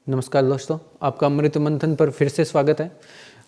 नमस्कार दोस्तों, आपका अमृत मंथन पर फिर से स्वागत है।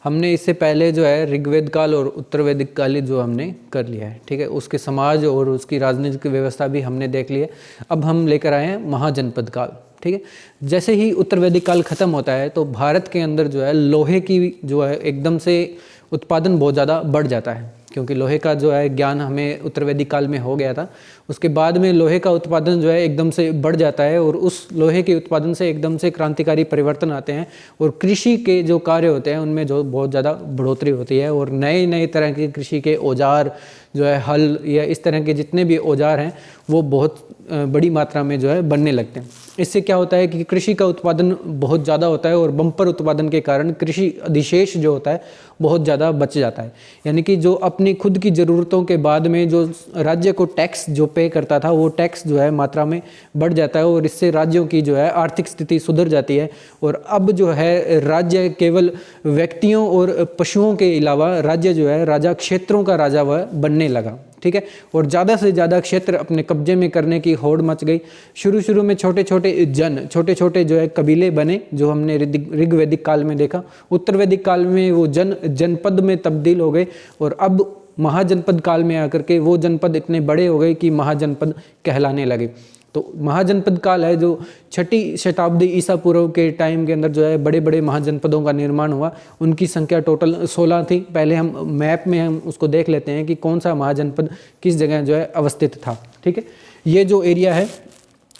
हमने इससे पहले जो है ऋग्वेद काल और उत्तर वैदिक काल जो हमने कर लिया है, ठीक है। उसके समाज और उसकी राजनीतिक व्यवस्था भी हमने देख ली है। अब हम लेकर आए हैं महाजनपद काल, ठीक है। जैसे ही उत्तर वैदिक काल खत्म होता है तो भारत के अंदर जो है लोहे की जो है एकदम से उत्पादन बहुत ज़्यादा बढ़ जाता है, क्योंकि लोहे का जो है ज्ञान हमें उत्तर वैदिक काल में हो गया था। उसके बाद में लोहे का उत्पादन जो है एकदम से बढ़ जाता है और उस लोहे के उत्पादन से एकदम से क्रांतिकारी परिवर्तन आते हैं और कृषि के जो कार्य होते हैं उनमें जो बहुत ज़्यादा बढ़ोतरी होती है और नए नए तरह के कृषि के औजार जो है हल या इस तरह के जितने भी औजार हैं वो बहुत बड़ी मात्रा में जो है बनने लगते हैं। इससे क्या होता है कि कृषि का उत्पादन बहुत ज़्यादा होता है और बम्पर उत्पादन के कारण कृषि अधिशेष जो होता है बहुत ज़्यादा बच जाता है। यानी कि जो अपनी खुद की ज़रूरतों के बाद में जो राज्य को टैक्स जो पे करता था वो टैक्स जो है मात्रा में बढ़ जाता है और इससे राज्यों की जो है आर्थिक स्थिति सुधर जाती है। और अब जो है राज्य केवल व्यक्तियों और पशुओं के अलावा राज्य जो है राजा क्षेत्रों का राजा वह बनने लगा, ठीक है। और ज़्यादा से ज़्यादा क्षेत्र अपने कब्जे में करने की होड़ मच गई। शुरू में छोटे छोटे जो है कबीले बने, जो हमने ऋग्वैदिक काल में देखा। उत्तर वैदिक काल में वो जनपद में तब्दील हो गए और अब महाजनपद काल में आकर के वो जनपद इतने बड़े हो गए कि महाजनपद कहलाने लगे। तो महाजनपद काल है जो 6ठी शताब्दी ईसा पूर्व के टाइम के अंदर जो है बड़े बड़े महाजनपदों का निर्माण हुआ। उनकी संख्या टोटल 16 थी। पहले हम मैप में हम उसको देख लेते हैं कि कौन सा महाजनपद किस जगह जो है अवस्थित था, ठीक है। ये जो एरिया है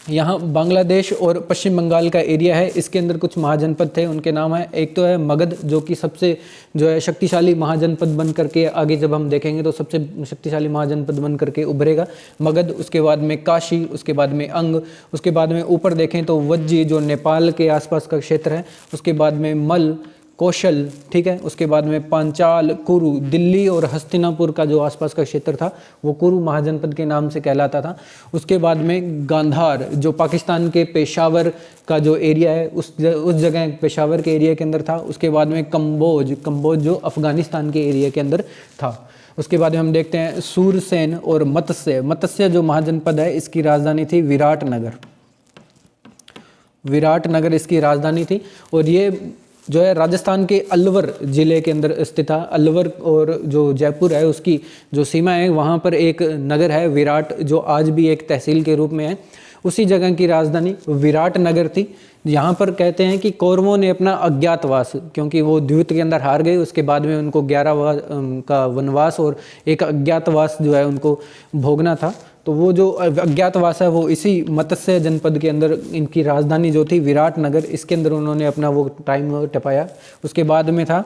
यहाँ बांग्लादेश और पश्चिम बंगाल का एरिया है, इसके अंदर कुछ महाजनपद थे। उनके नाम है, एक तो है मगध जो कि सबसे जो है शक्तिशाली महाजनपद बन करके आगे जब हम देखेंगे तो सबसे शक्तिशाली महाजनपद बन करके उभरेगा मगध। उसके बाद में काशी, उसके बाद में अंग, उसके बाद में ऊपर देखें तो वज्जी जो नेपाल के आसपास का क्षेत्र है, उसके बाद में मल, कौशल, ठीक है। उसके बाद में पांचाल, कुरु, दिल्ली और हस्तिनापुर का जो आसपास का क्षेत्र था वो कुरु महाजनपद के नाम से कहलाता था। उसके बाद में गांधार जो पाकिस्तान के पेशावर का जो एरिया है उस जगह पेशावर के एरिया के अंदर था। उसके बाद में कंबोज जो अफगानिस्तान के एरिया के अंदर था। उसके बाद में हम देखते हैं सूरसेन और मत्स्य जो महाजनपद है इसकी राजधानी थी विराट नगर इसकी राजधानी थी। और ये जो है राजस्थान के अलवर जिले के अंदर स्थित था। अलवर और जो जयपुर है उसकी जो सीमा है वहाँ पर एक नगर है विराट, जो आज भी एक तहसील के रूप में है। उसी जगह की राजधानी विराट नगर थी। यहाँ पर कहते हैं कि कौरवों ने अपना अज्ञातवास, क्योंकि वो द्यूत के अंदर हार गए, उसके बाद में उनको 11 का वनवास और एक अज्ञातवास जो है उनको भोगना था। तो वो जो अज्ञातवास है वो इसी मत्स्य जनपद के अंदर इनकी राजधानी जो थी विराट नगर, इसके अंदर उन्होंने अपना वो टाइम टपाया। उसके बाद में था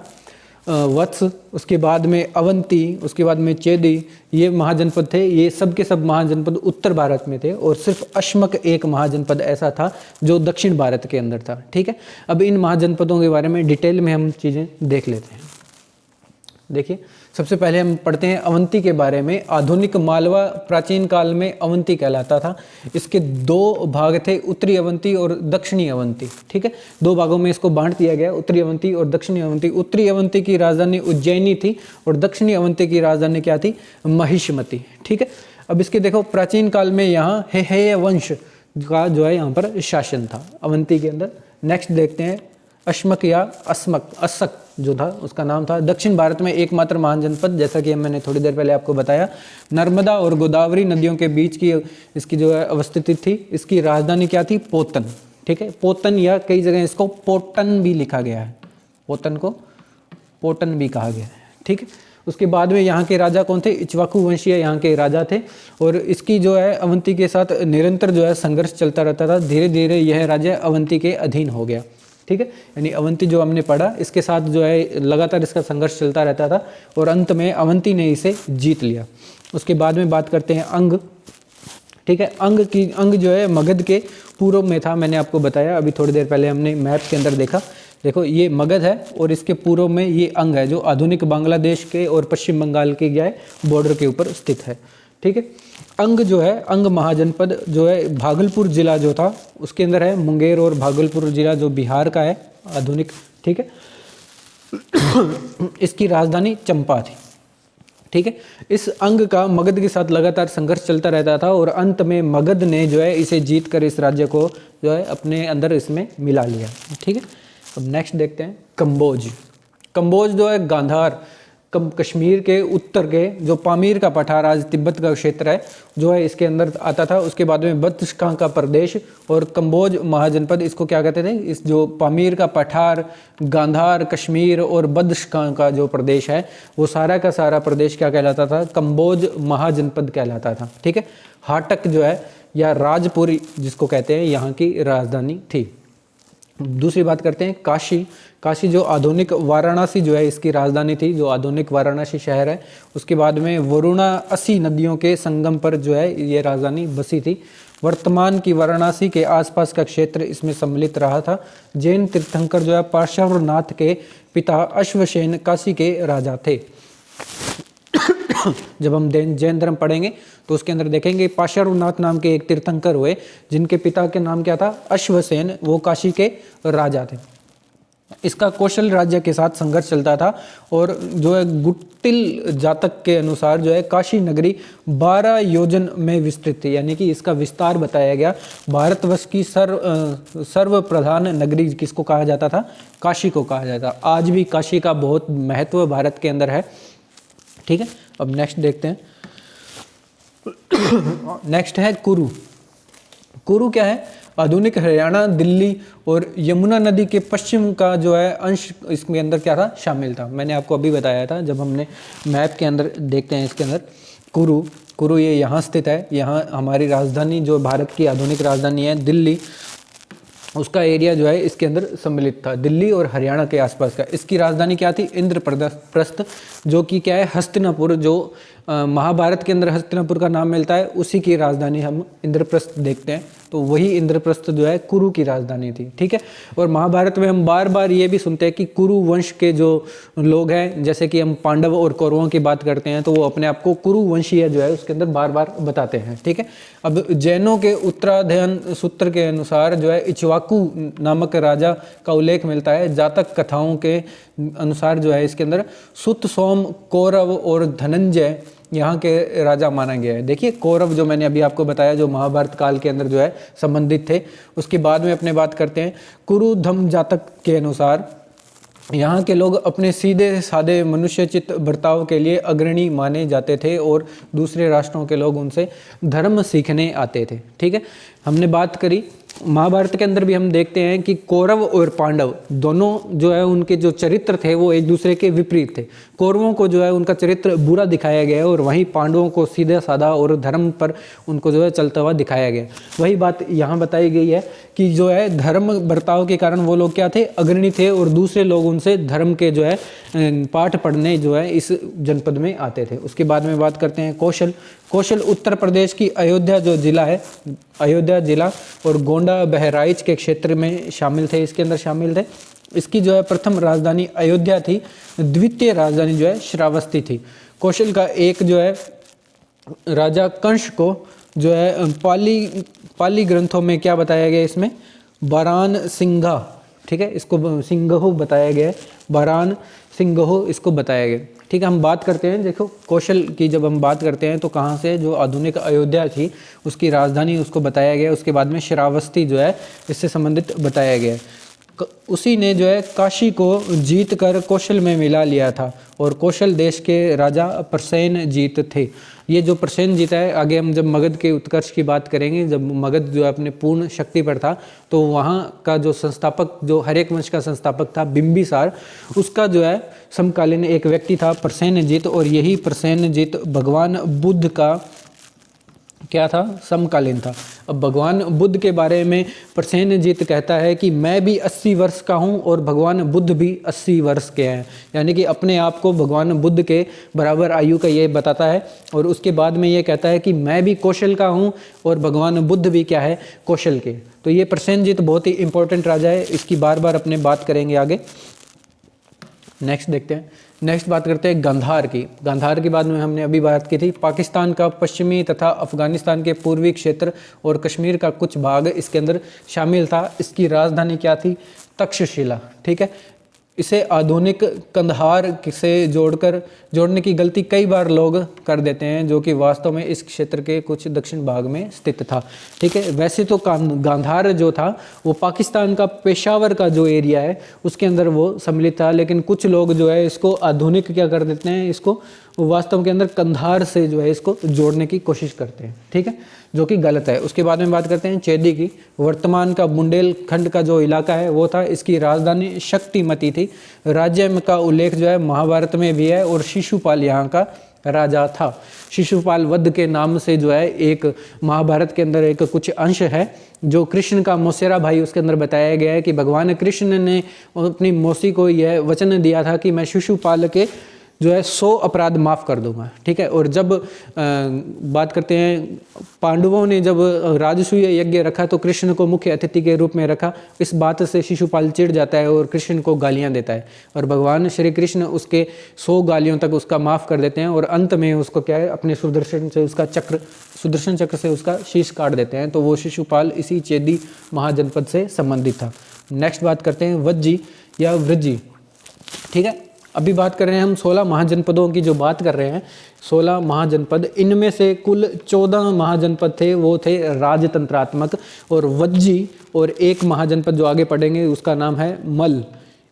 वत्स, उसके बाद में अवंती, उसके बाद में चेदी, ये महाजनपद थे। ये सब के सब महाजनपद उत्तर भारत में थे और सिर्फ अश्मक एक महाजनपद ऐसा था जो दक्षिण भारत के अंदर था, ठीक है। अब इन महाजनपदों के बारे में डिटेल में हम चीज़ें देख लेते हैं। देखिए, सबसे पहले हम पढ़ते हैं अवंती के बारे में। आधुनिक मालवा प्राचीन काल में अवंती कहलाता था। इसके 2 भाग थे, उत्तरी अवंती और दक्षिणी अवंती, ठीक है। 2 भागों में इसको बांट दिया गया, उत्तरी अवंती और दक्षिणी अवंती। उत्तरी अवंती की राजधानी उज्जैनी थी और दक्षिणी अवंती की राजधानी क्या थी? महिष्मति, ठीक है। अब इसके देखो प्राचीन काल में यहाँ हेहय वंश का जो है यहाँ पर शासन था अवंती के अंदर। नेक्स्ट देखते हैं अश्मक या अस्सक जो था उसका नाम था। दक्षिण भारत में एकमात्र महाजनपद, जैसा कि मैंने थोड़ी देर पहले आपको बताया, नर्मदा और गोदावरी नदियों के बीच की इसकी जो है अवस्थित थी। इसकी राजधानी क्या थी? पोतन, ठीक है। पोतन या कई जगह इसको पोटन भी लिखा गया है, पोतन को पोटन भी कहा गया है, ठीक है। उसके बाद में यहाँ के राजा कौन थे? इक्ष्वाकु वंशीय यहाँ के राजा थे और इसकी जो है अवंती के साथ निरंतर जो है संघर्ष चलता रहता था। धीरे धीरे यह राज्य अवंती के अधीन हो गया, ठीक है। यानी अवंती जो हमने पढ़ा इसके साथ जो है लगातार इसका संघर्ष चलता रहता था और अंत में अवंती ने इसे जीत लिया। उसके बाद में बात करते हैं अंग, ठीक है। अंग जो है मगध के पूर्व में था, मैंने आपको बताया अभी थोड़ी देर पहले हमने मैप के अंदर देखा। देखो ये मगध है और इसके पूर्व में ये अंग है जो आधुनिक बांग्लादेश के और पश्चिम बंगाल के क्या है बॉर्डर के ऊपर स्थित है, ठीक है। अंग जो है, अंग महाजनपद जो है भागलपुर जिला जो था उसके अंदर है। मुंगेर और भागलपुर जिला जो बिहार का है आधुनिक, ठीक है। इसकी राजधानी चंपा थी, ठीक है। इस अंग का मगध के साथ लगातार संघर्ष चलता रहता था और अंत में मगध ने जो है इसे जीत कर इस राज्य को जो है अपने अंदर इसमें मिला लिया, ठीक है। अब नेक्स्ट देखते हैं कंबोज। कंबोज जो है गांधार कश्मीर के उत्तर के जो पामीर का पठार आज तिब्बत का क्षेत्र है जो है इसके अंदर आता था। उसके बाद में बदख्शां का प्रदेश और कंबोज महाजनपद, इसको क्या कहते थे, इस जो पामीर का पठार, गांधार, कश्मीर और बदख्शां का जो प्रदेश है वो सारा का सारा प्रदेश क्या कहलाता था, कंबोज महाजनपद कहलाता था, ठीक है। हाटक जो है या राजपुरी जिसको कहते हैं यहाँ की राजधानी थी। दूसरी बात करते हैं काशी। काशी जो आधुनिक वाराणसी जो है इसकी राजधानी थी, जो आधुनिक वाराणसी शहर है। उसके बाद में वरुणा 80 नदियों के संगम पर जो है ये राजधानी बसी थी। वर्तमान की वाराणसी के आसपास का क्षेत्र इसमें सम्मिलित रहा था। जैन तीर्थंकर जो है पार्श्वनाथ के पिता अश्वसेन काशी के राजा थे। जब हम जैन धर्म पढ़ेंगे तो उसके अंदर देखेंगे पार्श्वनाथ नाम के एक तीर्थंकर हुए जिनके पिता के नाम क्या था, अश्वसेन, वो काशी के राजा थे। इसका कौशल राज्य के साथ संघर्ष चलता था और जो है गुट्टिल जातक के अनुसार जो है काशी नगरी 12 योजन में विस्तृत थी, यानी कि इसका विस्तार बताया गया। भारतवर्ष की सर्व प्रधान नगरी किसको कहा जाता था, काशी को कहा जाता। आज भी काशी का बहुत महत्व भारत के अंदर है, ठीक है। अब नेक्स्ट देखते हैं। नेक्स्ट है कुरु। कुरु क्या है, आधुनिक हरियाणा, दिल्ली और यमुना नदी के पश्चिम का जो है अंश इसके अंदर क्या था, शामिल था। मैंने आपको अभी बताया था जब हमने मैप के अंदर देखते हैं इसके अंदर कुरु ये यहाँ स्थित है। यहाँ हमारी राजधानी जो भारत की आधुनिक राजधानी है दिल्ली, उसका एरिया जो है इसके अंदर सम्मिलित था, दिल्ली और हरियाणा के आसपास का। इसकी राजधानी क्या थी, इंद्रप्रस्थ, जो कि क्या है हस्तिनापुर, जो महाभारत के अंदर हस्तिनापुर का नाम मिलता है उसी की राजधानी हम इंद्रप्रस्थ देखते हैं। तो वही इंद्रप्रस्थ जो है कुरु की राजधानी थी, ठीक है। और महाभारत में हम बार बार ये भी सुनते हैं कि कुरु वंश के जो लोग हैं, जैसे कि हम पांडव और कौरवों की बात करते हैं तो वो अपने आप को कुरु वंशीय जो है उसके अंदर बार बार बताते हैं, ठीक है। अब जैनों के उत्तराध्ययन सूत्र के अनुसार जो है इक्ष्वाकु नामक राजा का उल्लेख मिलता है। जातक कथाओं के अनुसार जो है इसके अंदर सुत, सोम, कौरव और धनंजय यहाँ के राजा माना गया है। देखिए कौरव जो मैंने अभी आपको बताया जो महाभारत काल के अंदर जो है संबंधित थे। उसके बाद में अपने बात करते हैं कुरु धम जातक के अनुसार यहाँ के लोग अपने सीधे साधे मनुष्यचित बर्ताव के लिए अग्रणी माने जाते थे और दूसरे राष्ट्रों के लोग उनसे धर्म सीखने आते थे, ठीक है। हमने बात करी महाभारत के अंदर भी हम देखते हैं कि कौरव और पांडव दोनों जो है उनके जो चरित्र थे वो एक दूसरे के विपरीत थे। कौरवों को जो है उनका चरित्र बुरा दिखाया गया है और वहीं पांडवों को सीधा साधा और धर्म पर उनको जो है चलता हुआ दिखाया गया। वही बात यहाँ बताई गई है कि जो है धर्म बर्ताव के कारण वो लोग क्या थे, अग्रणी थे और दूसरे लोग उनसे धर्म के जो है पाठ पढ़ने जो है इस जनपद में आते थे। उसके बाद में बात करते हैं कौशल उत्तर प्रदेश की अयोध्या जो जिला है, अयोध्या जिला और गोंडा बहराइच के क्षेत्र में शामिल थे, इसके अंदर शामिल थे। इसकी जो है प्रथम राजधानी अयोध्या थी, द्वितीय राजधानी जो है श्रावस्ती थी। कौशल का एक जो है राजा कंस को जो है पाली ग्रंथों में क्या बताया गया, इसमें बारान सिंघा, ठीक है, इसको सिंघहु बताया गया है, बारान सिंघहु इसको बताया गया, ठीक है। हम बात करते हैं, देखो कौशल की जब हम बात करते हैं तो कहाँ से जो आधुनिक अयोध्या थी उसकी राजधानी उसको बताया गया। उसके बाद में श्रावस्ती जो है इससे संबंधित बताया गया है। उसी ने जो है काशी को जीत कर कौशल में मिला लिया था और कौशल देश के राजा प्रसेनजीत थे। ये जो प्रसेनजीत है, आगे हम जब मगध के उत्कर्ष की बात करेंगे, जब मगध जो अपने पूर्ण शक्ति पर था तो वहाँ का जो संस्थापक, जो हरेक वंश का संस्थापक था बिंबिसार, उसका जो है समकालीन एक व्यक्ति था प्रसेनजीत और यही प्रसेनजीत भगवान बुद्ध का क्या था, समकालीन था। अब भगवान बुद्ध के बारे में प्रसेनजीत कहता है कि मैं भी 80 वर्ष का हूँ और भगवान बुद्ध भी 80 वर्ष के हैं, यानी कि अपने आप को भगवान बुद्ध के बराबर आयु का ये बताता है। और उसके बाद में ये कहता है कि मैं भी कौशल का हूँ और भगवान बुद्ध भी क्या है, कौशल के। तो ये प्रसेनजीत बहुत ही इंपॉर्टेंट राजा है, इसकी बार बार अपने बात करेंगे आगे। नेक्स्ट देखते हैं, नेक्स्ट बात करते हैं गांधार की। गांधार के बाद में हमने अभी बात की थी पाकिस्तान का पश्चिमी तथा अफगानिस्तान के पूर्वी क्षेत्र और कश्मीर का कुछ भाग इसके अंदर शामिल था। इसकी राजधानी क्या थी, तक्षशिला, ठीक है। इसे आधुनिक कंधार से जोड़ने की गलती कई बार लोग कर देते हैं, जो कि वास्तव में इस क्षेत्र के कुछ दक्षिण भाग में स्थित था। ठीक है, वैसे तो गांधार जो था वो पाकिस्तान का पेशावर का जो एरिया है उसके अंदर वो सम्मिलित था, लेकिन कुछ लोग जो है इसको आधुनिक क्या कर देते हैं, इसको वास्तव के अंदर कंधार से जो है इसको जोड़ने की कोशिश करते हैं। ठीक है, जो कि गलत है। उसके बाद में बात करते हैं चेदी की। वर्तमान का बुंदेलखंड का जो इलाका है वो था, इसकी राजधानी शक्तिमती थी। राज्य का उल्लेख जो है महाभारत में भी है और शिशुपाल यहाँ का राजा था। शिशुपाल वध के नाम से जो है एक महाभारत के अंदर एक कुछ अंश है जो कृष्ण का मौसेरा भाई, उसके अंदर बताया गया है कि भगवान कृष्ण ने अपनी मौसी को यह वचन दिया था कि मैं शिशुपाल के जो है 100 अपराध माफ़ कर दूंगा। ठीक है, और जब बात करते हैं पांडवों ने जब राजसूय यज्ञ रखा तो कृष्ण को मुख्य अतिथि के रूप में रखा। इस बात से शिशुपाल चिढ़ जाता है और कृष्ण को गालियां देता है, और भगवान श्री कृष्ण उसके 100 गालियों तक उसका माफ़ कर देते हैं, और अंत में उसको क्या है अपने सुदर्शन चक्र से उसका शीश काट देते हैं। तो वो शिशुपाल इसी चेदी महाजनपद से संबंधित था। नेक्स्ट बात करते हैं वज्जी या वृज्जी। ठीक है, अभी बात कर रहे हैं हम 16 महाजनपदों की जो बात कर रहे हैं, 16 महाजनपद, इनमें से कुल 14 महाजनपद थे वो थे राजतंत्रात्मक, और वज्जी और एक महाजनपद जो आगे पढ़ेंगे उसका नाम है मल।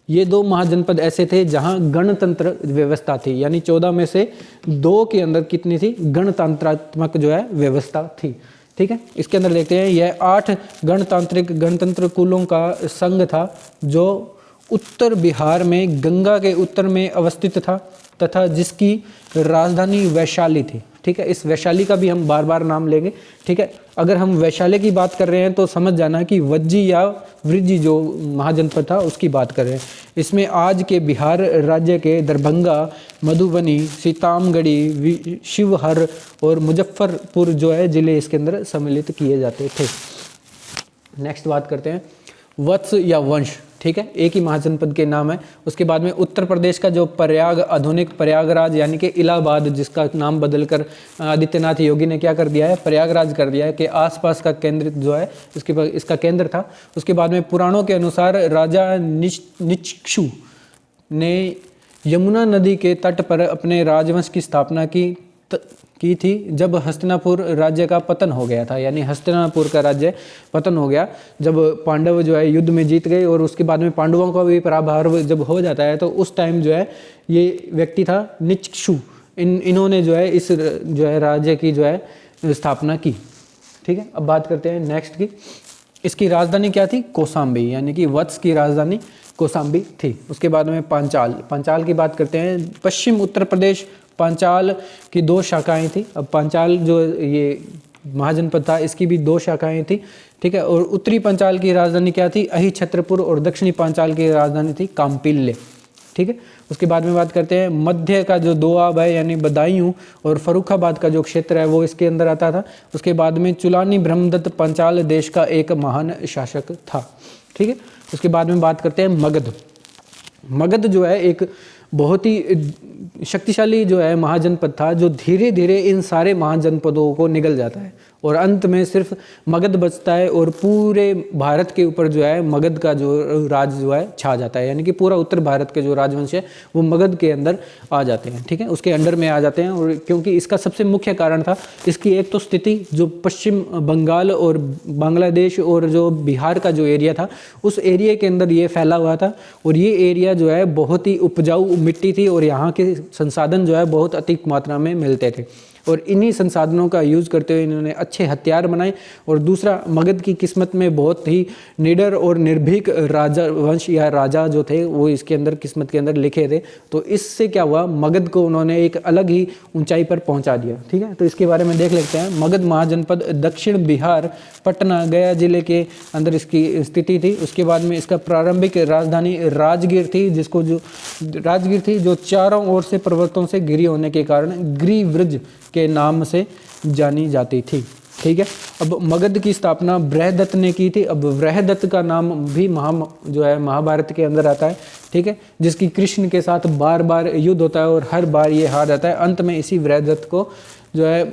ये 2 महाजनपद ऐसे थे जहां गणतंत्र व्यवस्था थी, यानी 14 में से 2 के अंदर कितनी थी, गणतंत्रात्मक जो है व्यवस्था थी। ठीक है, इसके अंदर देखते हैं यह 8 गणतंत्र कुलों का संघ था जो उत्तर बिहार में गंगा के उत्तर में अवस्थित था तथा जिसकी राजधानी वैशाली थी। ठीक है, इस वैशाली का भी हम बार बार नाम लेंगे। ठीक है, अगर हम वैशाली की बात कर रहे हैं तो समझ जाना कि वज्जी या वृज्जी जो महाजनपद था उसकी बात कर रहे हैं। इसमें आज के बिहार राज्य के दरभंगा, मधुबनी, सीतामढ़ी, शिवहर और मुजफ्फरपुर जो है जिले इसके अंदर सम्मिलित किए जाते थे। नेक्स्ट बात करते हैं वत्स या वंश। ठीक है, एक ही महाजनपद के नाम है। उसके बाद में उत्तर प्रदेश का जो आधुनिक प्रयागराज यानी कि इलाहाबाद, जिसका नाम बदलकर आदित्यनाथ योगी ने क्या कर दिया है, प्रयागराज कर दिया है, कि आसपास का केंद्र जो है इसका केंद्र था। उसके बाद में पुराणों के अनुसार राजा निक्षु ने यमुना नदी के तट पर अपने राजवंश की स्थापना की थी जब हस्तिनापुर राज्य का पतन हो गया था, यानी हस्तिनापुर का राज्य पतन हो गया जब पांडव जो है युद्ध में जीत गए, और उसके बाद में पांडवों का भी पराभव जब हो जाता है तो उस टाइम जो है ये व्यक्ति था निक्षु, इन्होंने जो है इस जो है राज्य की जो है स्थापना की। ठीक है, अब बात करते हैं नेक्स्ट की। इसकी राजधानी क्या थी, कौशाम्बी, यानी कि वत्स की राजधानी कौशाम्बी थी। उसके बाद में पांचाल की बात करते हैं। पश्चिम उत्तर प्रदेश पांचाल की 2 शाखाएं थी। अब पांचाल जो ये महाजनपद था इसकी भी 2 शाखाएं थी। ठीक है, और उत्तरी पांचाल की राजधानी क्या थी, अहिछत्रपुर, और दक्षिणी पांचाल की राजधानी थी काम्पिल्ले। ठीक है, उसके बाद में बात करते हैं मध्य का जो दोआब है यानी बदायूं और फर्रुखाबाद का जो क्षेत्र है वो इसके अंदर आता था। उसके बाद में चुलानी ब्रह्मदत्त पांचाल देश का एक महान शासक था। ठीक है, उसके बाद में बात करते हैं मगध जो है एक बहुत ही शक्तिशाली जो है महाजनपद था, जो धीरे धीरे इन सारे महाजनपदों को निगल जाता है और अंत में सिर्फ मगध बचता है, और पूरे भारत के ऊपर जो है मगध का जो राज जो है छा जाता है, यानी कि पूरा उत्तर भारत के जो राजवंश है वो मगध के अंदर आ जाते हैं। ठीक है, उसके अंडर में आ जाते हैं। और क्योंकि इसका सबसे मुख्य कारण था इसकी एक तो स्थिति, जो पश्चिम बंगाल और बांग्लादेश और जो बिहार का जो एरिया था उस एरिया के अंदर ये फैला हुआ था, और ये एरिया जो है बहुत ही उपजाऊ मिट्टी थी और यहाँ के संसाधन जो है बहुत अधिक मात्रा में मिलते थे, और इन्हीं संसाधनों का यूज़ करते हुए इन्होंने अच्छे हथियार बनाए। और दूसरा, मगध की किस्मत में बहुत ही निडर और निर्भीक राजा वंश या राजा जो थे वो इसके अंदर किस्मत के अंदर लिखे थे। तो इससे क्या हुआ, मगध को उन्होंने एक अलग ही ऊंचाई पर पहुंचा दिया। ठीक है, तो इसके बारे में देख लेते हैं। मगध महाजनपद दक्षिण बिहार, पटना, गया जिले के अंदर इसकी स्थिति थी। उसके बाद में इसका प्रारंभिक राजधानी राजगीर थी, जो चारों ओर से पर्वतों से घिरी होने के कारण गिरिव्रज के नाम से जानी जाती थी। ठीक है, अब मगध की स्थापना बृहदत्त ने की थी। अब बृहदत्त का नाम भी महाभारत के अंदर आता है। ठीक है, जिसकी कृष्ण के साथ बार बार युद्ध होता है और हर बार ये हार जाता है। अंत में इसी बृहदत्त को जो है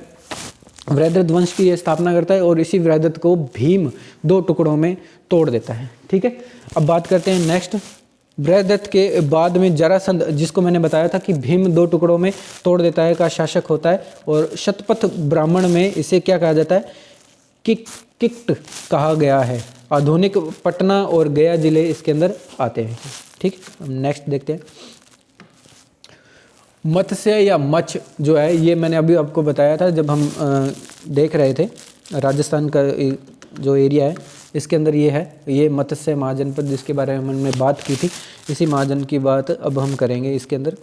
बृहदत्त वंश की स्थापना करता है और इसी बृहदत्त को भीम 2 टुकड़ों में तोड़ देता है। ठीक है, अब बात करते हैं नेक्स्ट बृहदत्त के बाद में जरासंध, जिसको मैंने बताया था कि भीम 2 टुकड़ों में तोड़ देता है, का शासक होता है। और शतपथ ब्राह्मण में इसे क्या कहा जाता है, किक्ट कहा गया है। आधुनिक पटना और गया जिले इसके अंदर आते हैं। ठीक, नेक्स्ट देखते हैं। मत्स्य या मच्छ जो है, ये मैंने अभी आपको बताया था जब हम देख रहे थे राजस्थान का जो एरिया है, इसके अंदर ये है, ये मत्स्य महाजनपद जिसके बारे में हमने बात की थी, इसी महाजन की बात अब हम करेंगे इसके अंदर।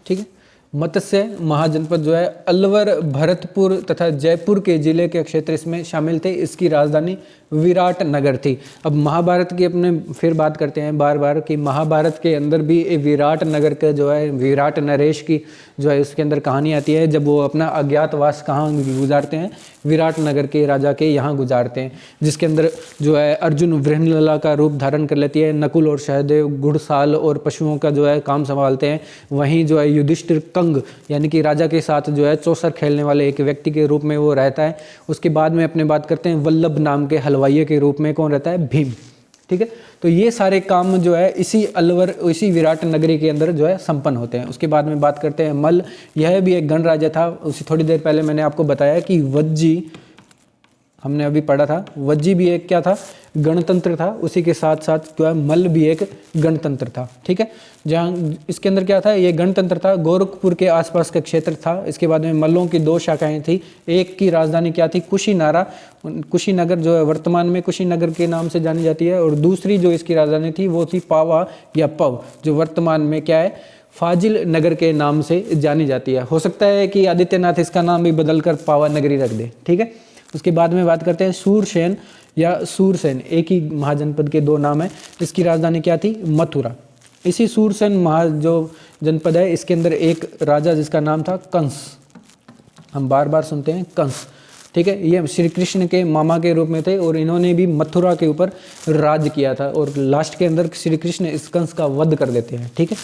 ठीक है, मत्स्य महाजनपद जो है अलवर, भरतपुर तथा जयपुर के जिले के क्षेत्र इसमें शामिल थे। इसकी राजधानी विराट नगर थी। अब महाभारत की अपने फिर बात करते हैं बार बार कि महाभारत के अंदर भी विराट नगर का जो है, विराट नरेश की जो है उसके अंदर कहानी आती है, जब वो अपना अज्ञातवास कहाँ गुजारते हैं, विराट नगर के राजा के यहाँ गुजारते हैं, जिसके अंदर जो है अर्जुन वृहणलला का रूप धारण कर लेती है, नकुल और सहदेव घुड़साल और पशुओं का जो है काम संभालते हैं। वहीं जो है युधिष्ठिर कंग यानी कि राजा के साथ जो है चौसर खेलने वाले एक व्यक्ति के रूप में वो रहता है। उसके बाद में अपने बात करते हैं वल्लभ नाम के हलवाइये के रूप में कौन रहता है, भीम। ठीक है, तो ये सारे काम जो है इसी अलवर, इसी विराट नगरी के अंदर जो है संपन्न होते हैं। उसके बाद में बात करते हैं मल्ल, यह भी एक गणराज्य था। उसी थोड़ी देर पहले मैंने आपको बताया कि वज्जी, हमने अभी पढ़ा था, वज्जी भी एक क्या था, गणतंत्र था। उसी के साथ साथ जो है मल्ल भी एक गणतंत्र था। ठीक है, जहाँ इसके अंदर क्या था, ये गणतंत्र था, गोरखपुर के आसपास का क्षेत्र था। इसके बाद में मल्लों की 2 शाखाएं थी। एक की राजधानी क्या थी, कुशीनारा, कुशीनगर जो है वर्तमान में कुशीनगर के नाम से जानी जाती है। और दूसरी जो इसकी राजधानी थी वो थी पावा या पव, जो वर्तमान में क्या है, फाजिल नगर के नाम से जानी जाती है। हो सकता है कि आदित्यनाथ इसका नाम भी बदलकर पावा नगरी रख दे। ठीक है, उसके बाद में बात करते हैं सूरसेन या सूरसेन, एक ही महाजनपद के 2 नाम है। इसकी राजधानी क्या थी, मथुरा। इसी सूरसेन जो जनपद है, इसके अंदर एक राजा जिसका नाम था कंस, हम बार बार सुनते हैं कंस। ठीक है, ये श्री कृष्ण के मामा के रूप में थे और इन्होंने भी मथुरा के ऊपर राज किया था। और लास्ट के अंदर श्री कृष्ण इस कंस का वध कर देते हैं। ठीक है,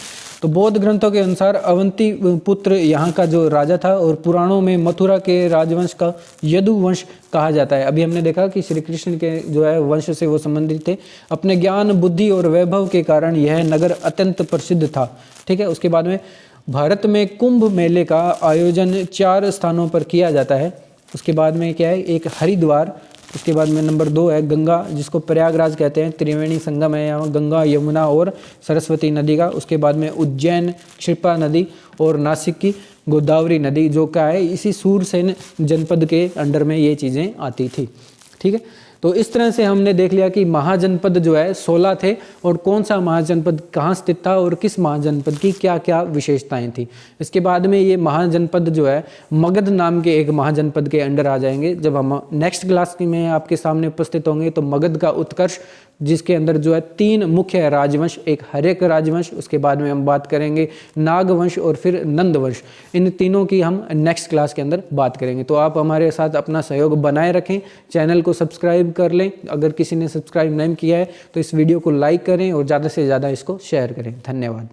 तो बौद्ध ग्रंथों के अनुसार अवंती पुत्र यहाँ का जो राजा था, और पुराणों में मथुरा के राजवंश का यदुवंश कहा जाता है। अभी हमने देखा कि श्री कृष्ण के जो है वंश से वो संबंधित थे। अपने ज्ञान, बुद्धि और वैभव के कारण यह नगर अत्यंत प्रसिद्ध था। ठीक है, उसके बाद में भारत में कुंभ मेले का आयोजन 4 स्थानों पर किया जाता है। उसके बाद में क्या है, एक हरिद्वार, उसके बाद में नंबर 2 है गंगा, जिसको प्रयागराज कहते हैं, त्रिवेणी संगम है यहाँ गंगा, यमुना और सरस्वती नदी का। उसके बाद में उज्जैन क्षिप्रा नदी, और नासिक की गोदावरी नदी, जो क्या है इसी सूरसेन जनपद के अंडर में ये चीज़ें आती थी। ठीक है, तो इस तरह से हमने देख लिया कि महाजनपद जो है 16 थे, और कौन सा महाजनपद कहाँ स्थित था और किस महाजनपद की क्या क्या विशेषताएं थी। इसके बाद में ये महाजनपद जो है मगध नाम के एक महाजनपद के अंडर आ जाएंगे। जब हम नेक्स्ट क्लास में आपके सामने उपस्थित होंगे तो मगध का उत्कर्ष, जिसके अंदर जो है 3 मुख्य राजवंश, एक हर्यक राजवंश, उसके बाद में हम बात करेंगे नागवंश और फिर नंदवंश। इन तीनों की हम नेक्स्ट क्लास के अंदर बात करेंगे। तो आप हमारे साथ अपना सहयोग बनाए रखें, चैनल को सब्सक्राइब कर लें। अगर किसी ने सब्सक्राइब नहीं किया है तो इस वीडियो को लाइक करें और ज़्यादा से ज़्यादा इसको शेयर करें। धन्यवाद।